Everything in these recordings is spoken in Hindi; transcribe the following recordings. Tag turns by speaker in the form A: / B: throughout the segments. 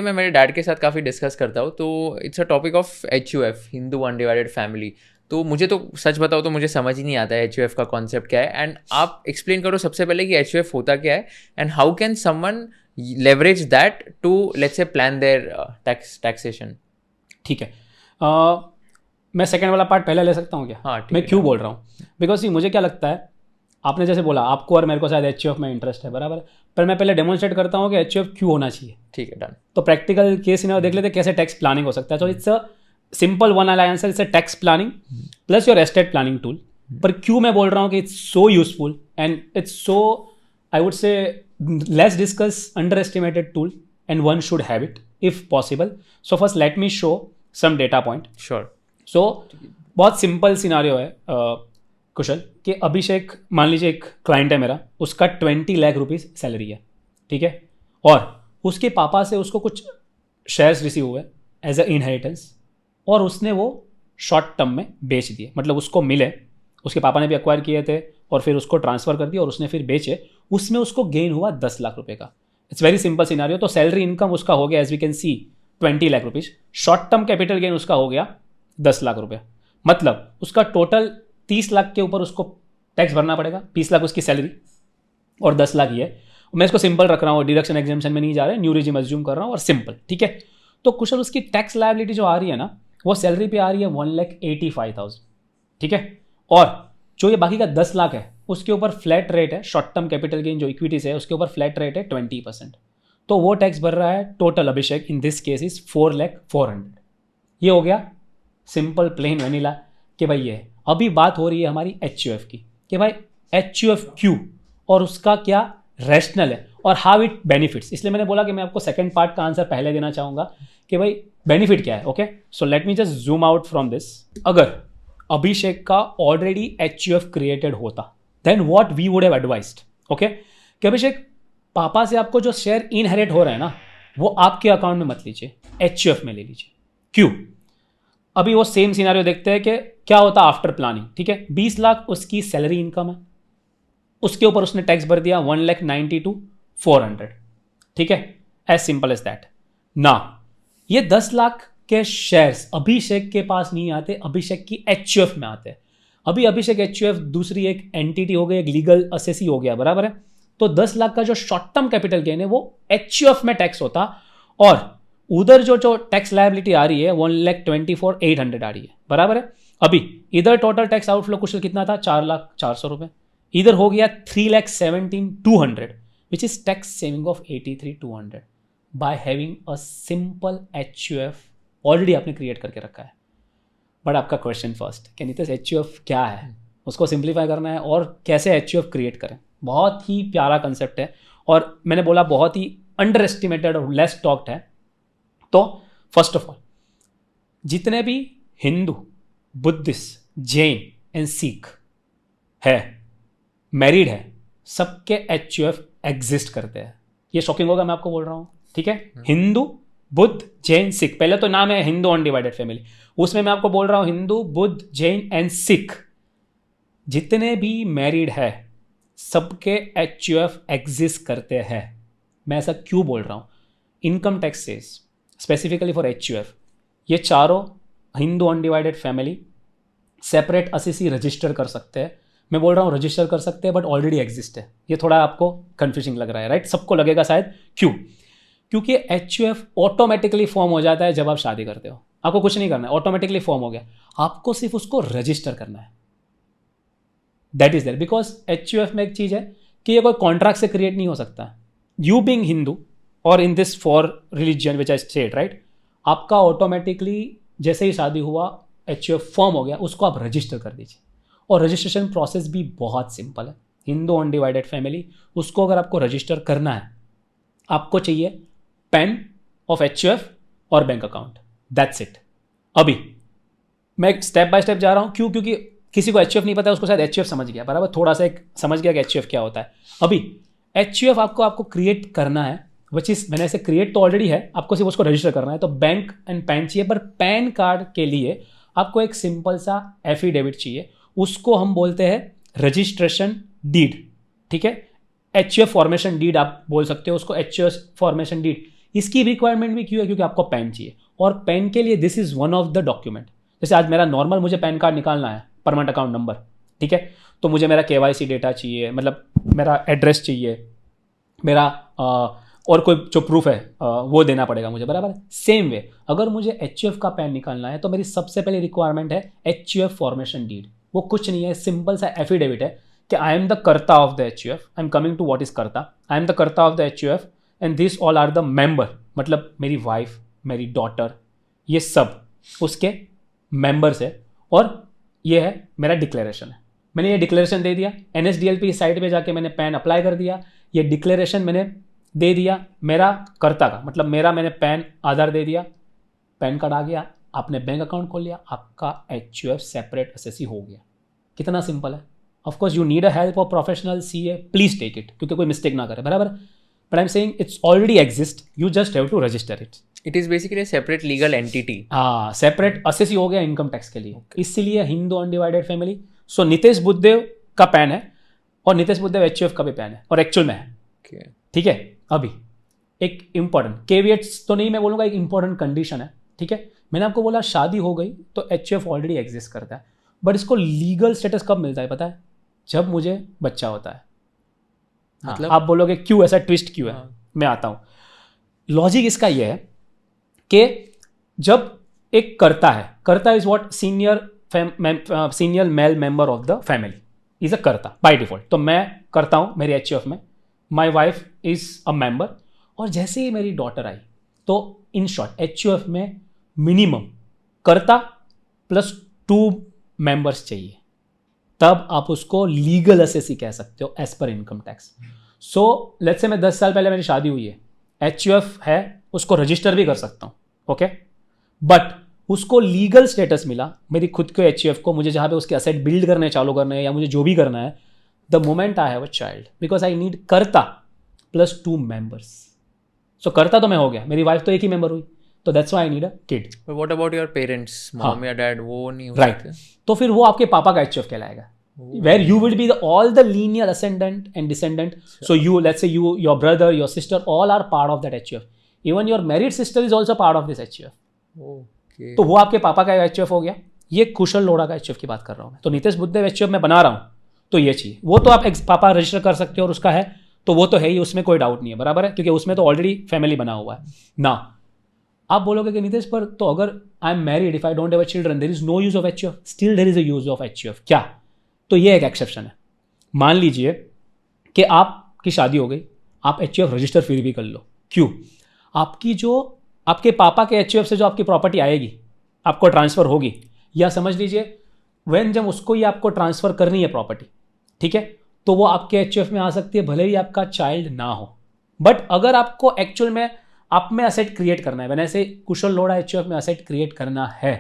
A: मैं मेरे डैड के साथ काफ़ी डिस्कस करता हूँ, तो it's a topic of HUF, Hindu undivided family. तो मुझे तो सच बताओ तो मुझे समझ ही नहीं आता है HUF का कॉन्सेप्ट क्या है। एंड आप एक्सप्लेन करो सबसे पहले कि HUF होता क्या है and how can someone leverage that to let's say plan their taxation.
B: ठीक है, मैं सेकंड वाला पार्ट पहले ले सकता हूँ क्या?
A: हाँ ठीक
B: मैं
A: है।
B: क्यों बोल रहा हूँ, बिकॉज मुझे क्या लगता है, आपने जैसे बोला आपको और मेरे को शायद HUF में इंटरेस्ट है, बराबर है, पर मैं पहले डेमोन्स्ट्रेट करता हूँ कि HUF क्यों होना चाहिए।
A: ठीक है, डन।
B: तो प्रैक्टिकल केस सिनेरियो देख लेते हैं कैसे टैक्स प्लानिंग हो सकता है। तो it's a simple one line answer, it's a tax planning plus your estate planning tool. पर क्यों मैं बोल रहा हूँ कि it's so useful and it's so, I would say, less discussed, underestimated tool and one should have it if possible. So first let me show some data point.
A: Sure.
B: So बहुत सिंपल सिनारियो है कुशल, कि अभिषेक मान लीजिए एक क्लाइंट है मेरा, उसका 20 लाख रुपीज़ सैलरी है, ठीक है, और उसके पापा से उसको कुछ शेयर्स रिसीव हुए एज अ इनहेरिटेंस, और उसने वो शॉर्ट टर्म में बेच दिए, मतलब उसको मिले, उसके पापा ने भी एक्वायर किए थे और फिर उसको ट्रांसफ़र कर दिया और उसने फिर बेचे, उसमें उसको गेन हुआ 10 लाख रुपए का। It's very simple scenario. तो सैलरी इनकम उसका हो गया as we can see 20 lakh rupees, short term capital gain उसका हो गया 10 लाख रुपये, मतलब उसका टोटल 30 लाख के ऊपर उसको टैक्स भरना पड़ेगा। 20 लाख उसकी सैलरी और 10 लाख ये। मैं इसको सिंपल रख रहा हूँ, डिडक्शन एग्जाम्पशन में नहीं जा रहे, न्यू रिजिम अज्यूम कर रहा हूँ और सिंपल, ठीक है। तो कुशल उसकी टैक्स लायबिलिटी जो आ रही है ना, वो सैलरी पे आ रही है 1,85,000, ठीक है, और जो ये बाकी का 10 लाख है उसके ऊपर फ्लैट रेट है, शॉर्ट टर्म कैपिटल गेन जो इक्विटी से है उसके ऊपर फ्लैट रेट है 20%। तो वो टैक्स भर रहा है total Abhishek in this case is 4,04,000। ये हो गया सिंपल प्लेन वेनिला कि भाई ये। अभी बात हो रही है हमारी HUF की, कि भाई HUF क्यों और उसका क्या रैशनल है और हाउ इट बेनिफिट्स। इसलिए मैंने बोला कि मैं आपको सेकंड पार्ट का आंसर पहले देना चाहूँगा कि भाई बेनिफिट क्या है। Okay, so let me just zoom out from this. अगर अभिषेक का ऑलरेडी HUF क्रिएटेड होता, then what we would have advised, okay, कि अभिषेक पापा से आपको जो शेयर इनहेरिट हो रहा है ना, वो आपके अकाउंट में मत लीजिए, HUF में ले लीजिए। क्यों? अभी वो सेम सिनेरियो देखते हैं कि क्या होता आफ्टर प्लानिंग, ठीक है। 20 लाख उसकी सैलरी इनकम है, उसके ऊपर उसने टैक्स भर दिया 1,92,400, ठीक है, एज सिंपल एज दैट। ना ये 10 लाख के शेयर्स अभिषेक के पास नहीं आते, अभिषेक की HUF में आते हैं। अभी अभिषेक HUF दूसरी एक एंटिटी हो गई, एक लीगल असेसी हो गया, बराबर है। तो 10 लाख का जो शॉर्ट टर्म कैपिटल गेन है वो HUF में टैक्स होता, और उधर जो टैक्स लायबिलिटी आ रही है 1,24,800 आ रही है, बराबर है। अभी इधर टोटल टैक्स आउटफ्लो कुशल कितना था? 4,04,000 रुपए। इधर हो गया 3,17,200, which is tax saving of 83,200 by having a simple HUF already आपने क्रिएट करके रखा है। बट आपका क्वेश्चन फर्स्ट कि नीतीश HUF क्या है, उसको सिंप्लीफाई करना है और कैसे HUF क्रिएट करें। बहुत ही प्यारा कंसेप्ट है और मैंने बोला बहुत ही अंडर एस्टिमेटेड और लेस टॉक्ड है। तो फर्स्ट ऑफ ऑल जितने भी हिंदू, बुद्धिस्ट, जैन एंड सिख है, मैरिड है, सबके HUF एग्जिस्ट करते हैं। ये शॉकिंग होगा मैं आपको बोल रहा हूं, ठीक है। हिंदू, बुद्ध, जैन, सिख, पहले तो नाम है हिंदू अनडिवाइडेड फैमिली, उसमें मैं आपको बोल रहा हूं हिंदू, बुद्ध, जैन एंड सिख जितने भी मैरिड है सबके HUF एग्जिस्ट करते हैं। मैं ऐसा क्यों बोल रहा हूं? इनकम टैक्स से स्पेसिफिकली फॉर HUF ये चारों Hindu undivided family separate assessee register कर सकते हैं। मैं बोल रहा हूँ रजिस्टर कर सकते हैं बट ऑलरेडी एग्जिस्ट है। ये थोड़ा आपको कंफ्यूजिंग लग रहा है, राइट? सबको लगेगा शायद। क्यों? क्योंकि HUF ऑटोमेटिकली फॉर्म हो जाता है जब आप शादी करते हो। आपको कुछ नहीं करना है, ऑटोमेटिकली फॉर्म हो गया, आपको सिर्फ उसको रजिस्टर करना है। That is there because HUF में एक चीज है कि ये कोई कॉन्ट्रैक्ट से क्रिएट नहीं हो सकता। यू बीइंग हिंदू और in this for religion which I state, right, आपका ऑटोमेटिकली जैसे ही शादी हुआ HUF फॉर्म हो गया, उसको आप रजिस्टर कर दीजिए। और रजिस्ट्रेशन प्रोसेस भी बहुत सिंपल है। हिंदू अनडिवाइडेड फैमिली, उसको अगर आपको रजिस्टर करना है, आपको चाहिए पैन ऑफ HUF और बैंक अकाउंट, दैट्स इट। अभी मैं स्टेप बाय स्टेप जा रहा हूं, क्यों? क्योंकि किसी को HUF नहीं पता है, उसको शायद HUF समझ गया, बराबर, थोड़ा सा एक समझ गया कि HUF क्या होता है। अभी HUF आपको क्रिएट करना है, विच इज मैंने ऐसे क्रिएट तो ऑलरेडी है, आपको सिर्फ उसको रजिस्टर करना है। तो बैंक एंड पैन चाहिए, पर पैन कार्ड के लिए आपको एक सिंपल सा एफिडेविट चाहिए, उसको हम बोलते हैं रजिस्ट्रेशन डीड, ठीक है। HUF फॉर्मेशन डीड आप बोल सकते हो उसको, HUF फॉर्मेशन डीड। इसकी रिक्वायरमेंट भी क्यों है? क्योंकि आपको पैन चाहिए, और पैन के लिए this is one of the document. जैसे आज मेरा नॉर्मल मुझे पैन कार्ड निकालना है, परमानेंट अकाउंट नंबर, ठीक है, तो मुझे मेरा KYC डेटा चाहिए, मतलब मेरा एड्रेस चाहिए, मेरा और कोई जो प्रूफ है वो देना पड़ेगा मुझे, बराबर है। सेम वे अगर मुझे HUF का पैन निकालना है तो मेरी सबसे पहली रिक्वायरमेंट है HUF फॉर्मेशन डीड। वो कुछ नहीं है, सिंपल सा एफिडेविट है कि I am the karta of the HUF, I am coming to what is karta, I am the karta of the HUF and this all are the member, मतलब मेरी वाइफ, मेरी डॉटर, ये सब उसके मेंबर्स है, और ये है मेरा डिक्लेरेशन है। मैंने ये डिक्लेरेशन दे दिया, NSDLP साइट पे जाके मैंने पैन अप्लाई कर दिया, ये डिक्लेरेशन मैंने दे दिया मेरा कर्ता का, मतलब मेरा, मैंने पैन आधार दे दिया, पैन कार्ड आ गया, आपने बैंक अकाउंट खोल लिया, आपका HUF सेपरेट एसएससी हो गया। कितना सिंपल है। Of course you need a help of professional CA, please take it, क्योंकि कोई मिस्टेक ना करे, बराबर। But I am saying it's already exist, you just have to register it.
A: It is basically separate legal entity.
B: हाँ, सेपरेट एसएससी हो गया इनकम टैक्स के लिए, इसीलिए Hindu undivided family. So Nitesh Buddhadev का पैन है और नितेश बुद्धदेव HUF का भी पैन है, और एक्चुअल में है, ठीक है। अभी एक इंपॉर्टेंट केविएट्स तो नहीं मैं बोलूँगा, एक इंपॉर्टेंट कंडीशन है, ठीक है। मैंने आपको बोला शादी हो गई तो HUF ऑलरेडी एग्जिस्ट करता है, बट इसको लीगल स्टेटस कब मिलता है पता है? जब मुझे बच्चा होता है। मतलब आप बोलोगे क्यों, ऐसा ट्विस्ट क्यों है? मैं आता हूँ। लॉजिक इसका यह है कि जब एक कर्ता है, कर्ता is what, senior male member of the family is a कर्ता बाय डिफॉल्ट। तो मैं करता हूँ मेरी HUF में, my wife is a member, और जैसे ही मेरी डॉटर आई तो इन शॉर्ट HUF में मिनिमम कर्ता +2 मेंबर्स चाहिए, तब आप उसको लीगल एसएससी कह सकते हो as per income tax. So let's say मैं 10 साल पहले मेरी शादी हुई है, HUF है, उसको रजिस्टर भी कर सकता हूँ, ओके, बट उसको लीगल स्टेटस मिला मेरी खुद के HUF को, मुझे जहाँ पे उसके असेट बिल्ड करने चालू करने हैं या मुझे जो भी करना है, the moment I have a child, because I need कर्ता +2 मेंबर्स। सो कर्ता तो मैं हो गया, मेरी वाइफ तो एक ही मेंबर हुई, तो that's why I need a kid.
A: But what about your parents, mom या डैड, वो नहीं हो
B: राइट, तो फिर वो आपके पापा का HUF कहलाएगा, where you will be all the linear ascendant and descendant. So you, let's say you, your brother, your sister, all are part of that HUF. Even your married sister is also part of this HUF.
A: Okay.
B: तो वो आपके पापा का HUF हो गया। ये कुशल लोढ़ा का HUF की बात कर रहा हूँ मैं। तो नितेश बुद्धदेव HUF में बना रहा हूँ, तो ये चाहिए। वो तो आप पापा रजिस्टर कर सकते हो और उसका है, तो वो तो है ही, उसमें कोई डाउट नहीं है, बराबर है, क्योंकि उसमें तो ऑलरेडी फैमिली बना हुआ है ना। आप बोलोगे कि नितेश पर तो अगर I am married, if I don't have a children, there is no use of HUF, still there is a use of HUF। क्या? तो ये एक एक्सेप्शन है। मान लीजिए कि आपकी शादी हो गई, आप HUF रजिस्टर फिर भी कर लो। क्यों? आपकी जो आपके पापा के HUF से जो आपकी प्रॉपर्टी आएगी, आपको ट्रांसफर होगी, या समझ लीजिए व्हेन जब उसको ही आपको ट्रांसफर करनी है प्रॉपर्टी, ठीक है, तो वो आपके HUF में आ सकती है, भले ही आपका चाइल्ड ना हो। बट अगर आपको एक्चुअल में आप में असेट क्रिएट करना है, वैसे ऐसे कुशल लोढ़ा HUF में असेट क्रिएट करना है,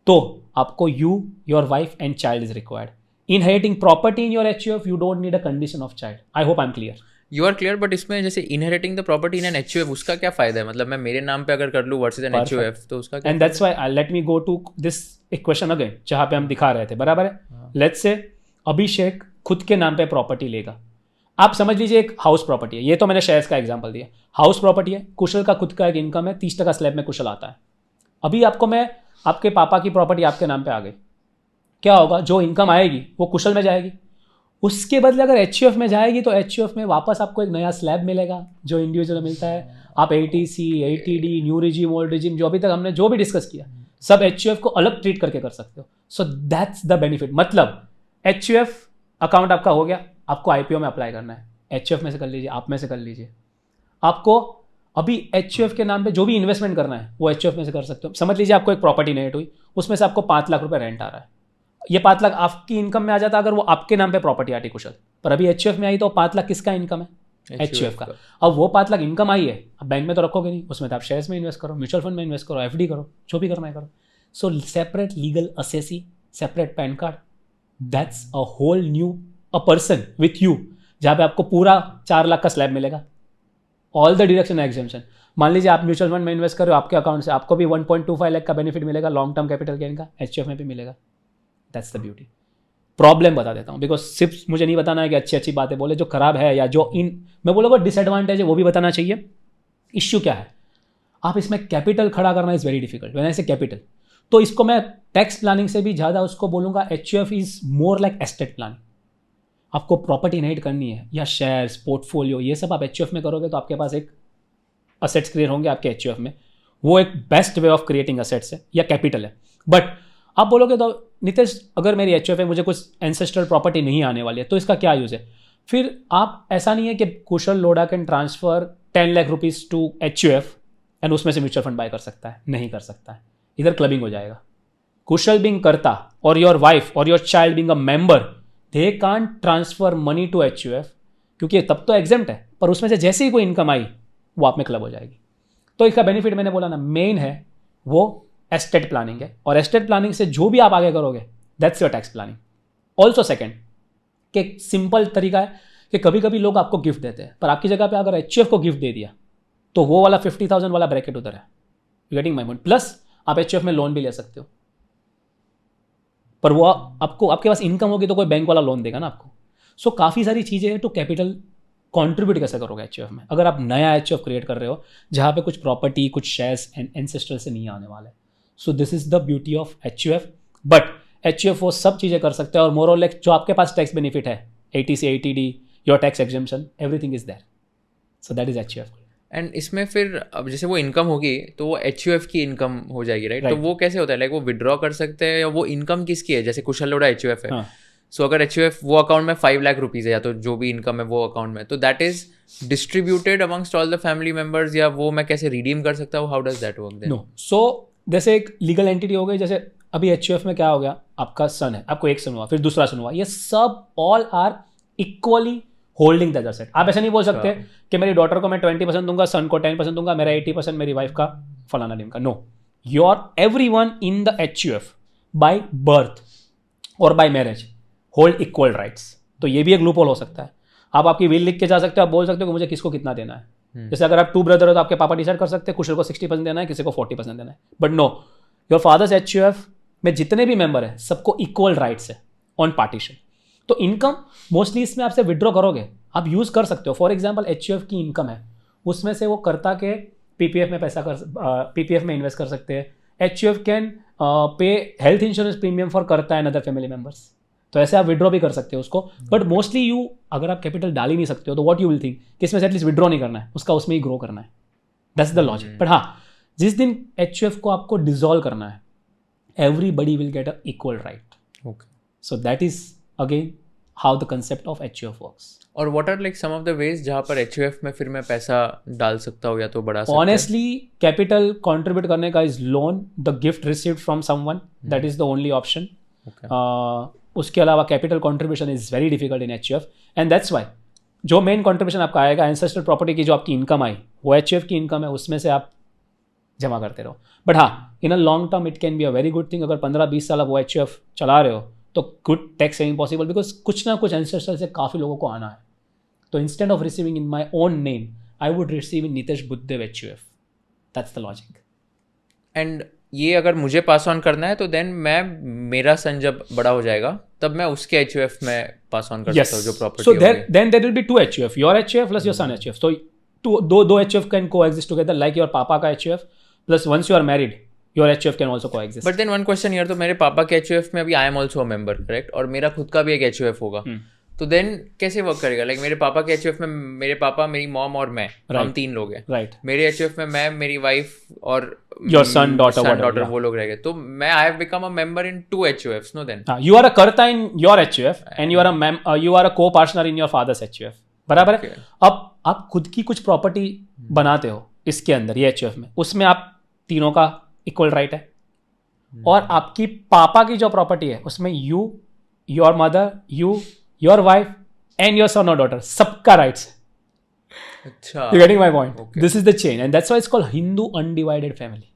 B: तो आपको you, your wife and child is required. Inheriting property in your HUF, you don't need a condition of child. I hope I'm clear.
A: You are clear, but इसमें जैसे inheriting the property in an HUF, उसका क्या फायदा है? मतलब मैं मेरे नाम पे अगर कर लूँ versus an HUF, तो उसका क्या?
B: And that's why let me go to this equation again, जहाँ पे हम दिखा रहे थे, बराबर है। Let's say अभिषेक खुद के नाम पे प्रॉपर्टी लेगा। आप समझ लीजिए एक हाउस प्रॉपर्टी है, ये तो मैंने शेयर्स का एग्जाम्पल दिया। हाउस प्रॉपर्टी है, कुशल का खुद का एक इनकम है, 30% स्लैब में कुशल आता है। अभी आपको मैं, आपके पापा की प्रॉपर्टी आपके नाम पे आ गई, क्या होगा? जो इनकम आएगी वो कुशल में जाएगी, उसके बदले अगर HUF में जाएगी तो HUF में वापस आपको एक नया स्लैब मिलेगा जो इंडिविजुअल मिलता है। आप 80C, 80D, new regime, old regime, जो अभी तक हमने जो भी डिस्कस किया, सब HUF को अलग ट्रीट करके कर सकते हो। So that's the benefit. मतलब HUF अकाउंट आपका हो गया, आपको IPO में अप्लाई करना है, HUF में से कर लीजिए, आप में से कर लीजिए। आपको अभी HUF के नाम पे जो भी इन्वेस्टमेंट करना है वो HUF में से कर सकते हो। समझ लीजिए आपको एक प्रॉपर्टी नेट हुई, उसमें से आपको 5 लाख रुपए रेंट आ रहा है। ये 5 लाख आपकी इनकम में आ जाता अगर वो आपके नाम पे प्रॉपर्टी आती कुशल, पर अभी HUF में आई तो 5 लाख किसका इनकम है? HUF का। अब वो 5 लाख इनकम आई है, अब बैंक में तो रखोगे नहीं, उसमें तो आप शेयर्स में इन्वेस्ट करो, म्यूचुअल फंड में इन्वेस्ट करो, FD करो, जो भी करना है करो। So separate legal assessee, separate PAN card, that's a whole new a person with you, जहाँ पे आपको पूरा 4 लाख का स्लैब मिलेगा, ऑल द डिडक्शन एग्जेम्पशन। मान लीजिए आप म्यूचुअल फंड में इन्वेस्ट करो, आपके अकाउंट से आपको भी 1.25 लाख का बेनिफिट मिलेगा, लॉन्ग टर्म कैपिटल गेन का, HUF में भी मिलेगा। That's the beauty. प्रॉब्लम बता देता हूँ, बिकॉज सिर्फ मुझे नहीं बताना है कि अच्छी अच्छी बातें बोले, जो खराब है या जो इन मैं बोलूँगा डिसएडवांटेज है वो भी बताना चाहिए। इश्यू क्या है? आप इसमें कैपिटल खड़ा करना is very difficult when I से कैपिटल। तो इसको मैं टैक्स प्लानिंग से भी ज़्यादा उसको बोलूँगा HUF is more like estate planning. आपको प्रॉपर्टी इनहेरिट करनी है या शेयर्स, पोर्टफोलियो, ये सब आप HUF में करोगे तो आपके पास एक असेट्स क्रिएट होंगे आपके HUF में। वो एक best way of creating assets है या कैपिटल है। बट आप बोलोगे तो नितेश अगर मेरी HUF है, मुझे कुछ एंसेस्ट्रल प्रॉपर्टी नहीं आने वाली है, तो इसका क्या यूज़ है? फिर आप ऐसा नहीं है कि Kushal Lodha can transfer 10 lakh rupees to HUF and उसमें से म्यूचुअल फंड बाय कर सकता है, नहीं कर सकता है। इधर क्लबिंग हो जाएगा। कुशल बिंग करता और योर वाइफ और your child being a member, they can't transfer money to HUF क्योंकि तब तो एग्जेम्प्ट है, पर उसमें से जैसे ही कोई इनकम आई वो आप में क्लब हो जाएगी। तो इसका बेनिफिट मैंने बोला ना, मेन है वो एस्टेट प्लानिंग है, और एस्टेट प्लानिंग से जो भी आप आगे करोगे that's your tax planning. Also second कि सिंपल तरीका है कि कभी कभी लोग आपको गिफ्ट देते हैं, पर आपकी जगह पे अगर HUF को गिफ्ट दे दिया तो वो वाला 50,000 वाला ब्रैकेट उधर है। You getting my point? Plus आप HUF में लोन भी ले सकते हो, पर वो आपको आपके पास इनकम होगी तो कोई बैंक वाला लोन देगा ना आपको। सो काफ़ी सारी चीज़ें हैं। तो कैपिटल कंट्रीब्यूट कैसे करोगे HUF में? अगर आप नया HUF क्रिएट कर रहे हो जहाँ पे कुछ प्रॉपर्टी, कुछ शेयर्स एंसेस्ट्रल से नहीं आने वाले। So this is the beauty of HUF। But HUF वो सब चीज़ें कर सकते हैं, और मोर और लेस जो आपके पास टैक्स बेनिफिट है 80 से 80D, your tax exemption, everything is there. So that is HUF।
A: And इसमें फिर अब जैसे वो इनकम होगी तो वो HUF की इनकम हो जाएगी, राइट? तो वो कैसे होता है? लाइक वो विड्रॉ कर सकते हैं या वो इनकम किसकी है? जैसे कुशल लोढ़ा HUF है, सो अगर HUF वो अकाउंट में 5 लाख रुपीज़ है या तो जो भी इनकम है वो अकाउंट में, तो that is distributed amongst all the family members, या वो मैं कैसे रिडीम कर सकता हूँ? How does that work then?
B: No, so जैसे एक लीगल एंटिटी हो गई, जैसे अभी HUF में क्या हो गया, आपका सन है, आपको एक सन हुआ, फिर दूसरा सन हुआ, ये सब all are equally holding that asset. आप ऐसा नहीं बोल सकते कि मेरी डॉटर को मैं 20% दूंगा, सन को 10% दूंगा, मेरा 80% मेरी वाइफ का, फलाना टीम का। No, your everyone in the HUF by birth और by marriage hold equal rights. तो ये भी एक लूप होल हो सकता है। आप आपकी विल लिख के जा सकते हो, आप बोल सकते हो कि मुझे किसको कितना देना है। जैसे अगर आप 2 ब्रदर हो तो आपके पापा डिसाइड कर सकते हैं कुशल को 60% देना है, किसी को 40% देना है। But no, your father's HUF में जितने भी मेंबर हैं सबको इक्वल राइट्स है ऑन पार्टीशन। तो इनकम मोस्टली इसमें आपसे विड्रॉ करोगे, आप यूज़ कर सकते हो। फॉर एग्जाम्पल HUF की इनकम है, उसमें से वो करता के PPF में पैसा PPF में इन्वेस्ट कर सकते हैं। HUF can pay health insurance premium for करता है अदर फैमिली मेंबर्स, तो ऐसे आप विड्रॉ भी कर सकते हो उसको। बट मोस्टली अगर आप कैपिटल डाल ही नहीं सकते हो तो व्हाट यू विल थिंक कि इसमें से एटलीस्ट विड्रॉ नहीं करना है, उसका उसमें ही ग्रो करना है। That's the logic. बट हाँ, जिस दिन HUF को आपको डिसॉल्व करना है, everybody will get an equal right.
A: Okay.
B: So that is again how the concept of HUF works.
A: और what are like some of the ways जहाँ पर HUF में फिर मैं पैसा डाल सकता हूँ या तो बढ़ा सकता हूँ?
B: Honestly, capital contribute करने का is loan, the gift received from someone, that is the only option.
A: Okay.
B: उसके अलावा capital contribution is very difficult in HUF, and that's why जो main contribution आपका आएगा ancestral property की जो आपकी इनकम आई वो HUF की इनकम है, उसमें से आप जमा करते रहो। बट हाँ, in a long term it can be a very good thing. अगर 15-20 साल आप वो HUF चला रहे हो तो good tax saving possible, because कुछ ना कुछ एंसेस्टर से काफ़ी लोगों को आना है। तो instead of receiving in my own name, I would receive in Nitesh Buddhadev HUF। That's the logic.
A: And ये अगर मुझे पास ऑन करना है तो देन मेरा सन जब बड़ा हो जाएगा तब मैं उसके HUF में पास ऑन कर सकता हूँ जो प्रॉपर्टी
B: होगी। So then there will be 2 HUF, your HUF plus your son HUF। तो दो HUF can coexist together, like your पापा का HUF plus once you are married your HUF can also coexist.
A: But then one question here, तो मेरे पापा के HUF में अभी I am also a member, correct? और मेरा खुद का भी एक HUF होगा, तो देन कैसे वर्क करेगा? लाइक मेरे पापा के HUF में मेरे पापा, मेरी मॉम और मैं, हम 3 लोग हैं,
B: राइट?
A: मेरे HUF में मैं, मेरी वाइफ और
B: योर सन डॉटर
A: वो लोग रहेंगे। तो मैं I have become a member in 2 HUFs, no? Then
B: you are a karta in your HUF and you are a co partner in your father's HUF, बराबर है? अब आप खुद की कुछ प्रॉपर्टी बनाते हो इसके अंदर, ये HUF में, उसमें आप तीनों का इक्वल राइट है। और आपकी पापा की जो प्रॉपर्टी है उसमें you, your mother, your wife and your son और डॉटर, सबका राइट्स है।
A: अच्छा,
B: you getting my point? This is the chain and that's why it's called Hindu undivided family.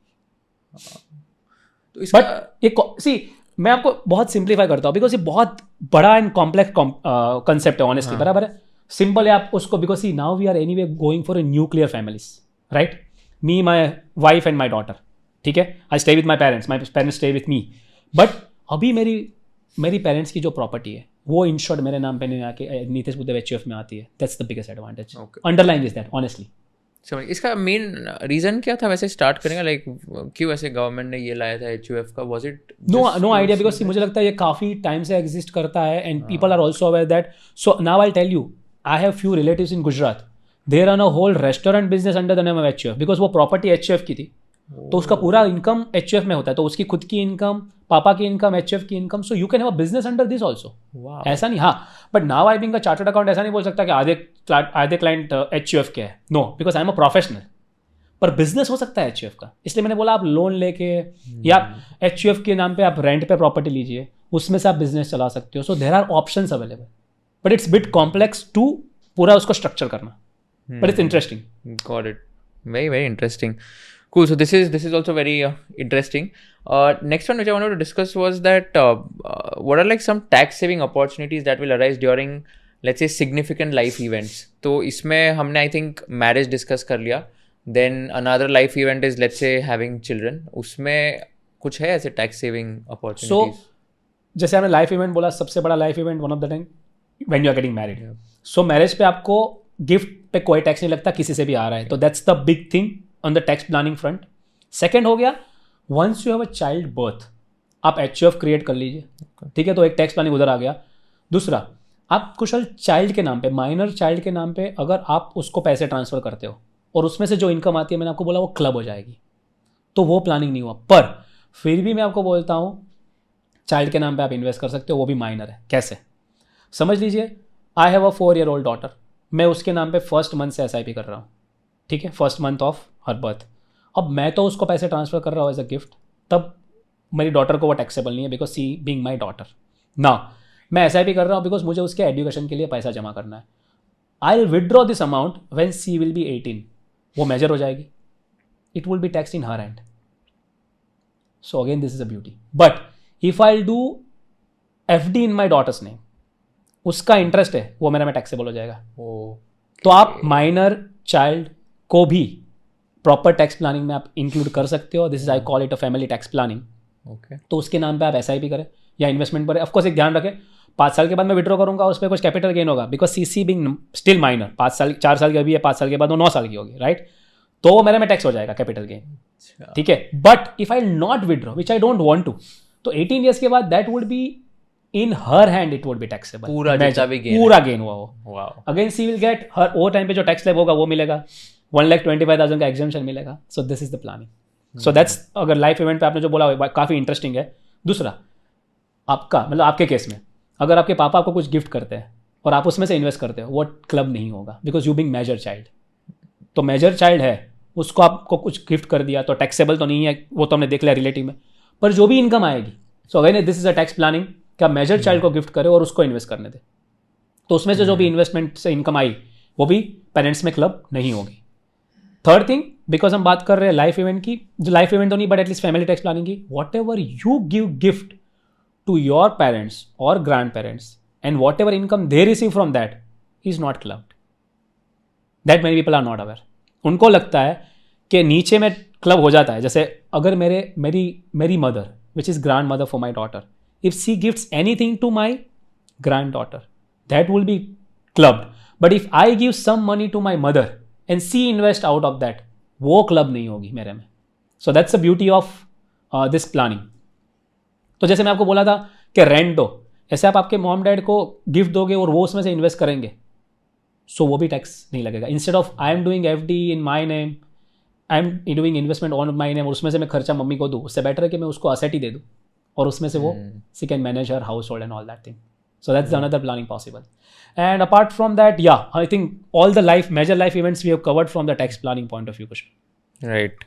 B: But ये सी, मैं आपको बहुत सिंप्लीफाई करता हूँ बिकॉज ये बहुत बड़ा एंड कॉम्प्लेक्स कंसेप्ट है ऑनेस्टली, बराबर है? सिंपल है आप उसको, because see now we are anyway going for a nuclear families, right? Me, my wife and my daughter, ठीक है? I stay with my parents stay with me. But अभी मेरी पेरेंट्स की जो प्रॉपर्टी है वो इन शॉर्ट मेरे नाम पे नहीं आके नितेश बुद्धदेव HUF में आती है। That's the biggest advantage. Underline is that honestly.
A: समझ, इसका मेन रीजन क्या था वैसे स्टार्ट करने का, लाइक क्यों ऐसे गवर्नमेंट ने ये लाया था HUF का, was it
B: no idea, because मुझे लगता है ये काफ़ी टाइम से एग्जिस्ट करता है and people are also aware that. So now I tell you, I have few relatives in Gujarat, they run a whole restaurant business under the name of HUF, because वो प्रॉपर्टी HUF की थी. तो उसका पूरा इनकम HUF में होता है, तो उसकी खुद की इनकम, पापा की इनकम, HUF की income. So you can have a business under this also. ऐसा नहीं, हाँ, but now I being a chartered account ऐसा नहीं बोल सकता कि आधे क्लाइंट HUF के हैं. No, because I am a professional. पर बिजनेस हो सकता है HUF का, इसलिए मैंने बोला आप लोन लेके या HUF के नाम पे आप रेंट पे प्रॉपर्टी लीजिए, उसमें से आप बिजनेस चला सकते हो. So there are options available, but it's bit complex to पूरा उसको स्ट्रक्चर करना, but it's interesting.
A: Got it. Very, very interesting. Cool. So this is also very interesting. Next one which I wanted to discuss was that what are like some tax saving opportunities that will arise during, let's say, significant life events. तो इसमें हमने I think marriage discuss कर लिया. Then another life event is let's say having children. उसमें कुछ है ऐसे tax saving opportunities?
B: So जैसे हमने लाइफ इवेंट बोला, सबसे बड़ा life event one of the time when you are getting married. So marriage पे आपको गिफ्ट पे कोई टैक्स नहीं लगता, किसी से भी आ रहा है, तो that's the big thing on the tax planning front. Second हो गया, once you have a child birth, आप HUF क्रिएट कर लीजिए, ठीक है, तो एक टैक्स प्लानिंग उधर आ गया. दूसरा, आप कुशल चाइल्ड के नाम पे, माइनर चाइल्ड के नाम पे अगर आप उसको पैसे ट्रांसफर करते हो और उसमें से जो इनकम आती है, मैंने आपको बोला वो क्लब हो जाएगी, तो वो प्लानिंग नहीं हुआ. पर फिर भी मैं आपको बोलता हूँ चाइल्ड के नाम पे आप इन्वेस्ट कर सकते हो, वो भी माइनर है. कैसे समझ लीजिए, I have a 4-year-old daughter, मैं उसके नाम पे फर्स्ट मंथ से SIP कर रहा हूँ, ठीक है, first month of her birth. अब मैं तो उसको पैसे ट्रांसफर कर रहा हूँ एज अ गिफ्ट, तब मेरी डॉटर को वो टैक्सेबल नहीं है because see being my daughter. ना मैं SIP कर रहा हूँ बिकॉज मुझे उसके एजुकेशन के लिए पैसा जमा करना है. I will withdraw this amount when she will be 18, वो मेजर हो जाएगी, it will be tax in her end. So again this is a beauty. But if I do FD in my daughter's name, उसका इंटरेस्ट है वो मेरा में टैक्सेबल हो जाएगा. तो आप माइनर चाइल्ड को भी प्रॉपर टैक्स प्लानिंग में आप इंक्लूड कर सकते हो. This is I call it a family tax planning. तो उसके नाम पे आप SIP करें या इन्वेस्टमेंट करें. ऑफकोर्स एक ध्यान रखें, 5 साल के बाद मैं विड्रॉ करूंगा, उस पर कुछ कैपिटल गेन होगा because CC being still minor, 4 साल की अभी है, 5 साल के बाद वो 9 साल की होगी, राइट. तो वो मेरे में टैक्स हो जाएगा कैपिटल गेन, ठीक है. But if I not withdraw which I don't want to, तो 18 ईयर्स के बाद that would be in her hand, it would be taxable. पूरा गेन हुआ वो. Again she will get her वो टाइम पे जो टैक्स स्लैब होगा वो मिलेगा, 1,25,000 का एग्जेम्पशन मिलेगा. So this is the planning. So that's, अगर लाइफ इवेंट पे आपने जो बोला काफ़ी इंटरेस्टिंग है. दूसरा, आपका मतलब आपके केस में अगर आपके पापा आपको कुछ गिफ्ट करते हैं और आप उसमें से इन्वेस्ट करते हो, वो क्लब नहीं होगा because you being major child. तो मेजर चाइल्ड है, उसको आपको कुछ गिफ्ट कर दिया तो टैक्सेबल तो नहीं है, वो तो हमने देख लिया रिलेटिव में. पर जो भी इनकम आएगी, सो again this is a tax planning कि आप मेजर चाइल्ड को गिफ्ट करें और उसको इन्वेस्ट करने दें. तो उसमें से जो भी इन्वेस्टमेंट से इनकम आई वो भी पेरेंट्स में क्लब नहीं होगी. थर्ड थिंग, बिकॉज हम बात कर रहे हैं लाइफ इवेंट की, जो लाइफ इवेंट तो नहीं but at least family tax planning की, whatever you give gift to your parents और grandparents and whatever income they receive from that is not clubbed. That many people are not aware. उनको लगता है कि नीचे में क्लब हो जाता है. जैसे अगर मेरी mother which is grand mother for my daughter, if she gifts anything to my granddaughter, that will be clubbed. But if I give some money to my mother and she invest out of that, वो club नहीं होगी मेरे में. So that's the beauty of this planning. तो जैसे मैं आपको बोला था कि रेंट दो, ऐसे आप आपके मॉम डैड को गिफ्ट दोगे और वो उसमें से इन्वेस्ट करेंगे, सो वो भी टैक्स नहीं लगेगा. Instead of I am doing FD in my name, I am doing investment on my name और उसमें से मैं खर्चा मम्मी को दूँ, उससे बेटर है कि मैं उसको असेट ही दे दूँ और उसमें से वो she can manage her household and all that thing. So that's another planning possible. And apart from that, yeah, I think all the major life events we have covered from the tax planning point of view, Kushal.
A: Right.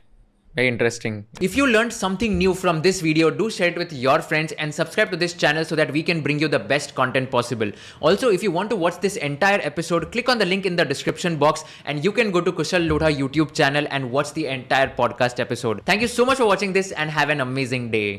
A: Very interesting. If you learned something new from this video, do share it with your friends and subscribe to this channel so that we can bring you the best content possible. Also, if you want to watch this entire episode, click on the link in the description box and you can go to Kushal Lodha YouTube channel and watch the entire podcast episode. Thank you so much for watching this and have an amazing day.